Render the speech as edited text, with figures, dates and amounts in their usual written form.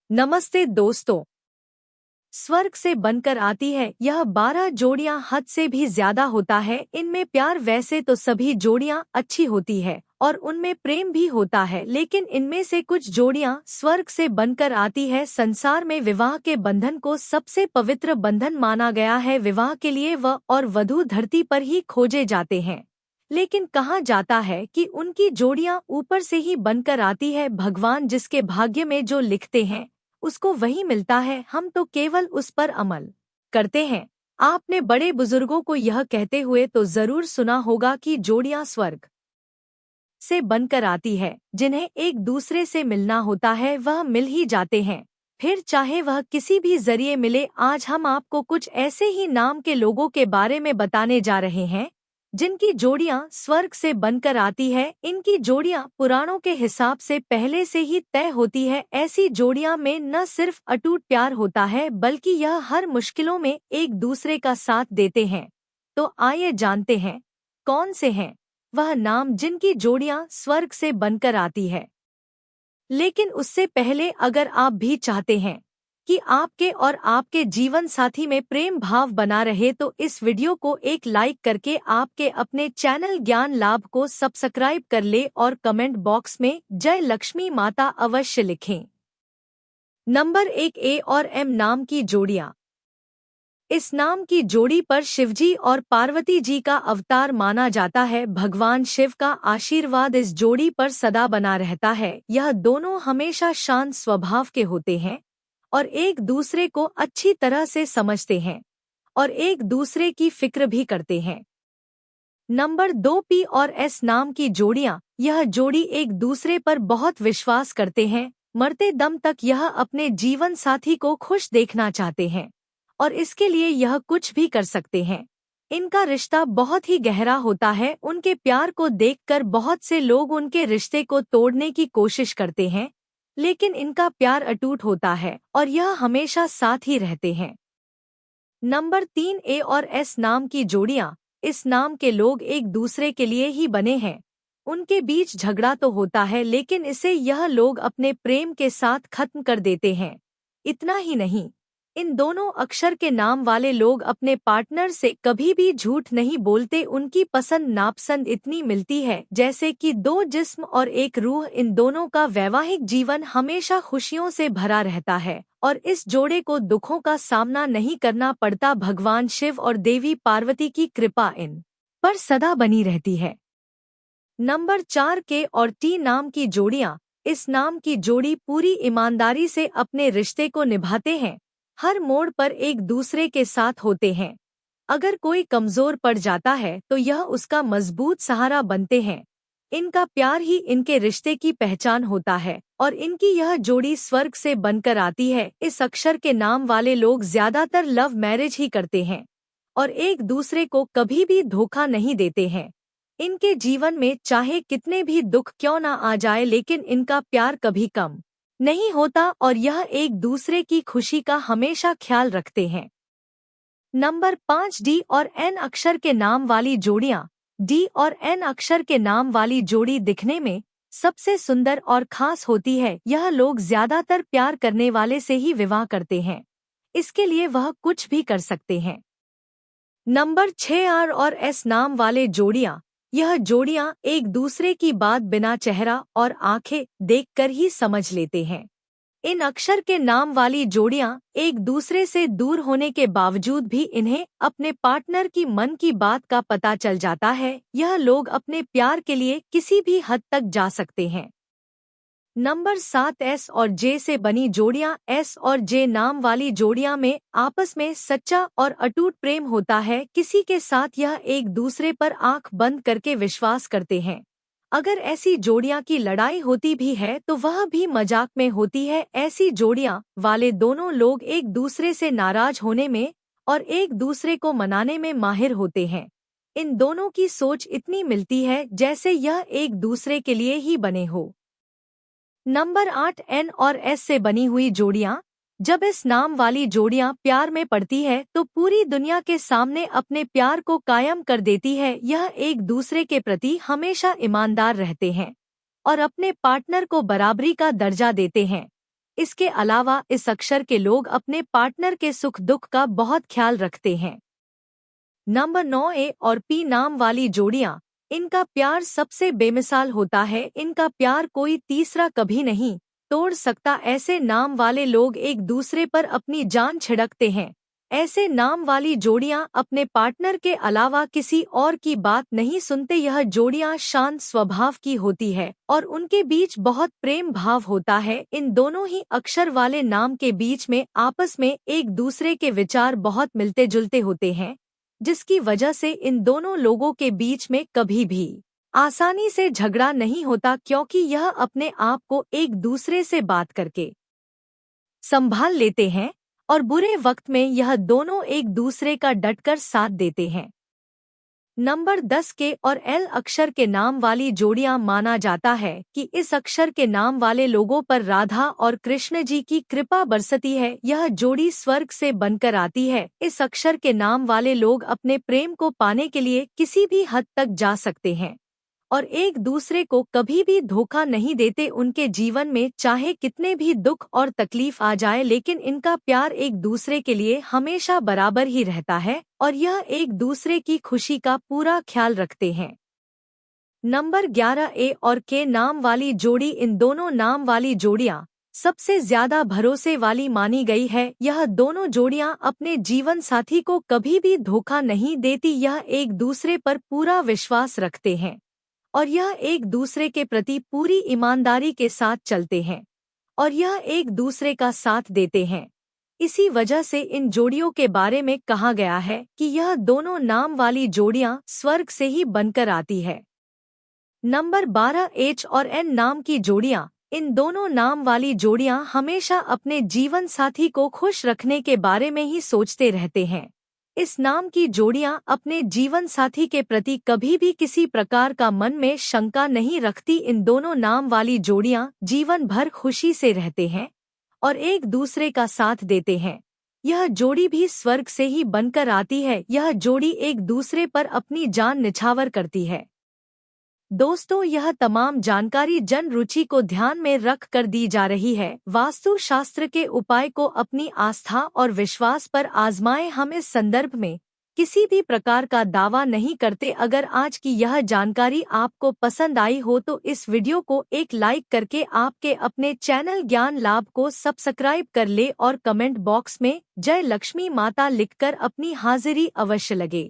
नमस्ते दोस्तों। स्वर्ग से बनकर आती है यह 12 जोड़ियां हद से भी ज्यादा होता है। इनमें प्यार वैसे तो सभी जोड़ियां अच्छी होती है और उनमें प्रेम भी होता है, लेकिन इनमें से कुछ जोड़ियां स्वर्ग से बनकर आती है। संसार में विवाह के बंधन को सबसे पवित्र बंधन माना गया है। विवाह के लिए वह और वधू धरती पर ही खोजे जाते हैं, लेकिन कहा जाता है कि उनकी जोड़ियां ऊपर से ही बनकर आती है। भगवान जिसके भाग्य में जो लिखते हैं उसको वही मिलता है, हम तो केवल उस पर अमल करते हैं। आपने बड़े बुजुर्गों को यह कहते हुए तो जरूर सुना होगा कि जोड़ियां स्वर्ग से बनकर आती है। जिन्हें एक दूसरे से मिलना होता है वह मिल ही जाते हैं, फिर चाहे वह किसी भी जरिए मिले। आज हम आपको कुछ ऐसे ही नाम के लोगों के बारे में बताने जा रहे हैं जिनकी जोड़ियां स्वर्ग से बनकर आती है। इनकी जोड़ियां पुराणों के हिसाब से पहले से ही तय होती है। ऐसी जोड़ियां में न सिर्फ अटूट प्यार होता है बल्कि यह हर मुश्किलों में एक दूसरे का साथ देते हैं। तो आइए जानते हैं कौन से हैं वह नाम जिनकी जोड़ियां स्वर्ग से बनकर आती है। लेकिन उससे पहले अगर आप भी चाहते हैं कि आपके और आपके जीवन साथी में प्रेम भाव बना रहे तो इस वीडियो को एक लाइक करके आपके अपने चैनल ज्ञान लाभ को सब्सक्राइब कर ले और कमेंट बॉक्स में जय लक्ष्मी माता अवश्य लिखें। नंबर 1, ए और एम नाम की जोड़ियां। इस नाम की जोड़ी पर शिवजी और पार्वती जी का अवतार माना जाता है। भगवान शिव का आशीर्वाद इस जोड़ी पर सदा बना रहता है। यह दोनों हमेशा शांत स्वभाव के होते हैं और एक दूसरे को अच्छी तरह से समझते हैं और एक दूसरे की फिक्र भी करते हैं। नंबर 2, पी और एस नाम की जोड़ियां। यह जोड़ी एक दूसरे पर बहुत विश्वास करते हैं। मरते दम तक यह अपने जीवन साथी को खुश देखना चाहते हैं और इसके लिए यह कुछ भी कर सकते हैं। इनका रिश्ता बहुत ही गहरा होता है। उनके प्यार को देखकर बहुत से लोग उनके रिश्ते को तोड़ने की कोशिश करते हैं, लेकिन इनका प्यार अटूट होता है और यह हमेशा साथ ही रहते हैं। नंबर 3, ए और एस नाम की जोड़ियां। इस नाम के लोग एक दूसरे के लिए ही बने हैं। उनके बीच झगड़ा तो होता है, लेकिन इसे यह लोग अपने प्रेम के साथ खत्म कर देते हैं। इतना ही नहीं, इन दोनों अक्षर के नाम वाले लोग अपने पार्टनर से कभी भी झूठ नहीं बोलते। उनकी पसंद नापसंद इतनी मिलती है जैसे कि दो जिस्म और एक रूह। इन दोनों का वैवाहिक जीवन हमेशा खुशियों से भरा रहता है और इस जोड़े को दुखों का सामना नहीं करना पड़ता। भगवान शिव और देवी पार्वती की कृपा इन पर सदा बनी रहती है। नंबर 4, के और टी नाम की जोड़ियां। इस नाम की जोड़ी पूरी ईमानदारी से अपने रिश्ते को निभाते हैं। हर मोड़ पर एक दूसरे के साथ होते हैं। अगर कोई कमजोर पड़ जाता है तो यह उसका मजबूत सहारा बनते हैं। इनका प्यार ही इनके रिश्ते की पहचान होता है और इनकी यह जोड़ी स्वर्ग से बनकर आती है। इस अक्षर के नाम वाले लोग ज्यादातर लव मैरिज ही करते हैं और एक दूसरे को कभी भी धोखा नहीं देते हैं। इनके जीवन में चाहे कितने भी दुख क्यों ना आ जाए, लेकिन इनका प्यार कभी कम नहीं होता और यह एक दूसरे की खुशी का हमेशा ख्याल रखते हैं। नंबर 5, डी और एन अक्षर के नाम वाली जोड़ियां। डी और एन अक्षर के नाम वाली जोड़ी दिखने में सबसे सुंदर और खास होती है। यह लोग ज्यादातर प्यार करने वाले से ही विवाह करते हैं, इसके लिए वह कुछ भी कर सकते हैं। नंबर 6, आर और एस नाम वाले जोड़ियां। यह जोड़ियां एक दूसरे की बात बिना चेहरा और आंखें देखकर ही समझ लेते हैं। इन अक्षर के नाम वाली जोड़ियां एक दूसरे से दूर होने के बावजूद भी इन्हें अपने पार्टनर की मन की बात का पता चल जाता है। यह लोग अपने प्यार के लिए किसी भी हद तक जा सकते हैं। नंबर 7, एस और जे से बनी जोड़ियां। एस और जे नाम वाली जोड़ियां में आपस में सच्चा और अटूट प्रेम होता है। किसी के साथ यह एक दूसरे पर आंख बंद करके विश्वास करते हैं। अगर ऐसी जोड़ियां की लड़ाई होती भी है तो वह भी मजाक में होती है। ऐसी जोड़ियां वाले दोनों लोग एक दूसरे से नाराज होने में और एक दूसरे को मनाने में माहिर होते हैं। इन दोनों की सोच इतनी मिलती है जैसे यह एक दूसरे के लिए ही बने हो। नंबर 8, एन और एस से बनी हुई जोड़ियां। जब इस नाम वाली जोड़ियां प्यार में पड़ती है तो पूरी दुनिया के सामने अपने प्यार को कायम कर देती है। यह एक दूसरे के प्रति हमेशा ईमानदार रहते हैं और अपने पार्टनर को बराबरी का दर्जा देते हैं। इसके अलावा इस अक्षर के लोग अपने पार्टनर के सुख दुख का बहुत ख्याल रखते हैं। नंबर 9 ए और पी नाम वाली जोड़ियां, इनका प्यार सबसे बेमिसाल होता है। इनका प्यार कोई तीसरा कभी नहीं तोड़ सकता। ऐसे नाम वाले लोग एक दूसरे पर अपनी जान छिड़कते हैं। ऐसे नाम वाली जोड़ियां अपने पार्टनर के अलावा किसी और की बात नहीं सुनते। यह जोड़ियां शांत स्वभाव की होती है और उनके बीच बहुत प्रेम भाव होता है। इन दोनों ही अक्षर वाले नाम के बीच में आपस में एक दूसरे के विचार बहुत मिलते जुलते होते हैं, जिसकी वजह से इन दोनों लोगों के बीच में कभी भी आसानी से झगड़ा नहीं होता, क्योंकि यह अपने आप को एक दूसरे से बात करके संभाल लेते हैं और बुरे वक्त में यह दोनों एक दूसरे का डटकर साथ देते हैं। नंबर 10 के और एल अक्षर के नाम वाली जोड़ियां, माना जाता है कि इस अक्षर के नाम वाले लोगों पर राधा और कृष्ण जी की कृपा बरसती है। यह जोड़ी स्वर्ग से बनकर आती है। इस अक्षर के नाम वाले लोग अपने प्रेम को पाने के लिए किसी भी हद तक जा सकते हैं और एक दूसरे को कभी भी धोखा नहीं देते। उनके जीवन में चाहे कितने भी दुख और तकलीफ आ जाए, लेकिन इनका प्यार एक दूसरे के लिए हमेशा बराबर ही रहता है और यह एक दूसरे की खुशी का पूरा ख्याल रखते हैं। नंबर 11 ए और के नाम वाली जोड़ी, इन दोनों नाम वाली जोड़ियां सबसे ज्यादा भरोसे वाली मानी गई है। यह दोनों जोड़ियां अपने जीवन साथी को कभी भी धोखा नहीं देती। यह एक दूसरे पर पूरा विश्वास रखते हैं और यह एक दूसरे के प्रति पूरी ईमानदारी के साथ चलते हैं और यह एक दूसरे का साथ देते हैं। इसी वजह से इन जोड़ियों के बारे में कहा गया है कि यह दोनों नाम वाली जोड़ियां स्वर्ग से ही बनकर आती है। नंबर 12 एच और एन नाम की जोड़ियां, इन दोनों नाम वाली जोड़ियां हमेशा अपने जीवन साथी को खुश रखने के बारे में ही सोचते रहते हैं। इस नाम की जोड़ियां अपने जीवन साथी के प्रति कभी भी किसी प्रकार का मन में शंका नहीं रखती। इन दोनों नाम वाली जोड़ियां जीवन भर खुशी से रहते हैं और एक दूसरे का साथ देते हैं। यह जोड़ी भी स्वर्ग से ही बनकर आती है। यह जोड़ी एक दूसरे पर अपनी जान निछावर करती है। दोस्तों, यह तमाम जानकारी जन रुचि को ध्यान में रख कर दी जा रही है। वास्तु शास्त्र के उपाय को अपनी आस्था और विश्वास पर आजमाएं। हम इस संदर्भ में किसी भी प्रकार का दावा नहीं करते। अगर आज की यह जानकारी आपको पसंद आई हो तो इस वीडियो को एक लाइक करके आपके अपने चैनल ज्ञान लाभ को सब्सक्राइब कर ले और कमेंट बॉक्स में जय लक्ष्मी माता लिखकर अपनी हाजिरी अवश्य लगे।